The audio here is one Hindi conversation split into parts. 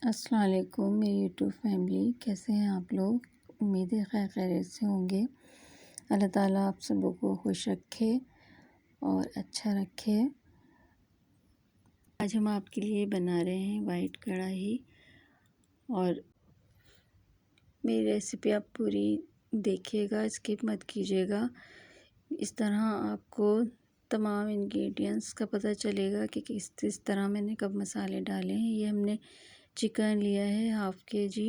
अस्सलाम वालेकुम मेरी यूट्यूब फैमिली, कैसे हैं आप लोग। उम्मीद है खैर खैरियत से होंगे। अल्लाह ताला आप सबों को खुश रखे और अच्छा रखे। आज हम आपके लिए बना रहे हैं वाइट कढ़ाई, और मेरी रेसिपी आप पूरी देखिएगा, स्किप मत कीजिएगा। इस तरह आपको तमाम इंग्रेडिएंट्स का पता चलेगा कि किस तरह मैंने कब मसाले डाले हैं। ये हमने चिकन लिया है हाफ़ kg,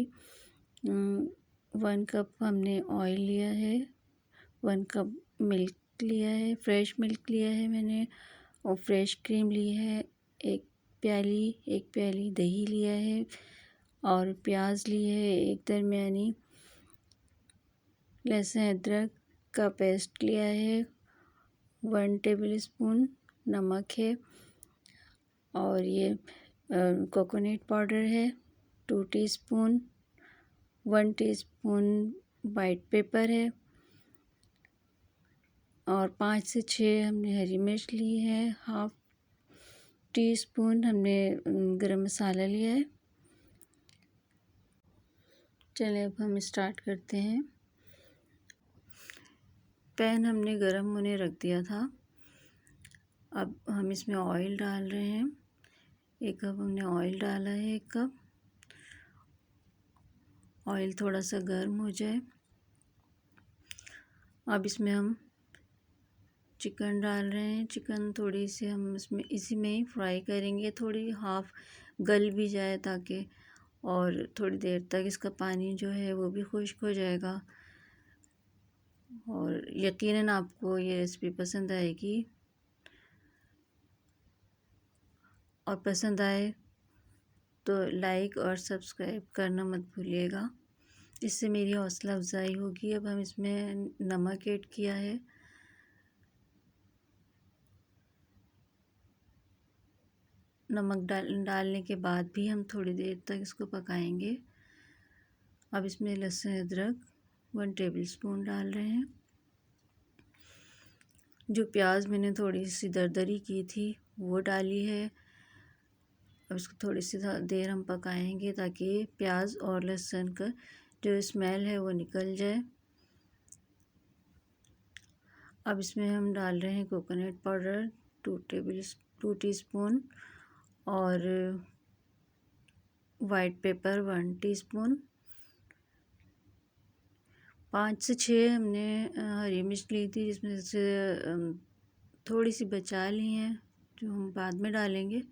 1 कप हमने ऑयल लिया है, 1 कप मिल्क लिया है, फ्रेश मिल्क लिया है मैंने, और फ्रेश क्रीम ली है, एक प्याली दही लिया है, और प्याज ली है एक दरमियानी, लहसुन अदरक का पेस्ट लिया है, 1 टेबलस्पून नमक है, और ये कोकोनट पाउडर है 2 टीस्पून, 1 टीस्पून वाइट पेपर है, और 5 से 6 हमने हरी मिर्च ली है, हाफ़ टी स्पून हमने गरम मसाला लिया है। चलिए अब हम स्टार्ट करते हैं। पैन हमने गरम होने रख दिया था। अब हम इसमें ऑयल डाल रहे हैं। 1 कप हमने ऑयल डाला है। 1 कप ऑयल थोड़ा सा गर्म हो जाए। अब इसमें हम चिकन डाल रहे हैं। चिकन थोड़ी सी हम इसमें इसी में ही फ्राई करेंगे, थोड़ी हाफ़ गल भी जाए ताकि, और थोड़ी देर तक इसका पानी जो है वो भी खुश्क हो जाएगा। और यकीनन आपको ये रेसिपी पसंद आएगी, और पसंद आए तो लाइक और सब्सक्राइब करना मत भूलिएगा, इससे मेरी हौसला अफजाई होगी। अब हम इसमें नमक ऐड किया है। नमक डालने के बाद भी हम थोड़ी देर तक इसको पकाएंगे। अब इसमें लहसुन अदरक 1 टेबलस्पून डाल रहे हैं। जो प्याज मैंने थोड़ी सी दरदरी की थी वो डाली है। अब इसको थोड़ी सी देर हम पकाएंगे ताकि प्याज और लहसुन का जो स्मेल है वो निकल जाए। अब इसमें हम डाल रहे हैं कोकोनट पाउडर 2 टीस्पून, और वाइट पेपर 1 टीस्पून, 5 से 6 हमने हरी मिर्च ली थी, जिसमें से थोड़ी सी बचा ली हैं जो हम बाद में डालेंगे।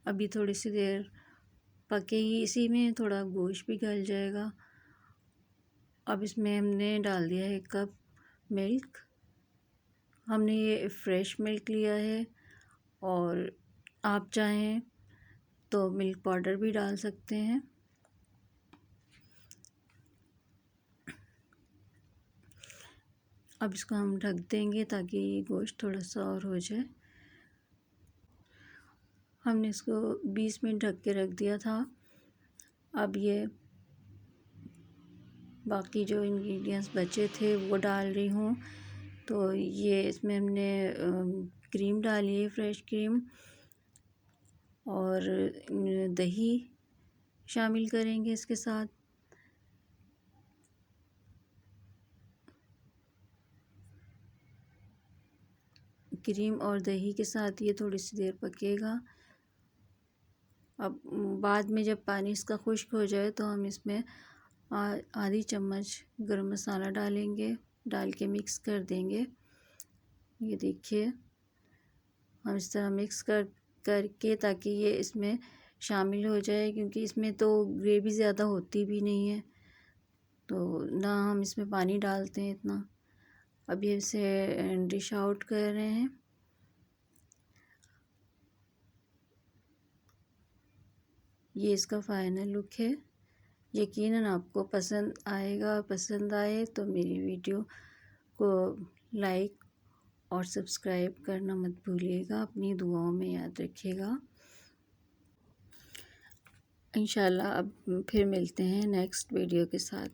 अभी थोड़ी सी देर पकेगी, इसी में थोड़ा गोश्त भी गल जाएगा। अब इसमें हमने डाल दिया है 1 कप मिल्क। हमने ये फ्रेश मिल्क लिया है, और आप चाहें तो मिल्क पाउडर भी डाल सकते हैं। अब इसको हम ढक देंगे ताकि गोश्त थोड़ा सा और हो जाए। हमने इसको 20 मिनट ढक के रख दिया था। अब ये बाकी जो इंग्रेडिएंट्स बचे थे वो डाल रही हूँ। तो ये इसमें हमने क्रीम डाली है, फ्रेश क्रीम, और दही शामिल करेंगे इसके साथ। क्रीम और दही के साथ ये थोड़ी सी देर पकेगा। अब बाद में जब पानी इसका खुश्क हो जाए तो हम इसमें आधी चम्मच गरम मसाला डालेंगे, डाल के मिक्स कर देंगे। ये देखिए, हम इस तरह मिक्स करके ताकि ये इसमें शामिल हो जाए, क्योंकि इसमें तो ग्रेवी ज़्यादा होती भी नहीं है, तो ना हम इसमें पानी डालते हैं इतना। अब ये इसे डिश आउट कर रहे हैं। ये इसका फाइनल लुक है। यकीनन आपको पसंद आएगा। पसंद आए तो मेरी वीडियो को लाइक और सब्सक्राइब करना मत भूलिएगा। अपनी दुआओं में याद रखिएगा। इंशाल्लाह अब फिर मिलते हैं नेक्स्ट वीडियो के साथ।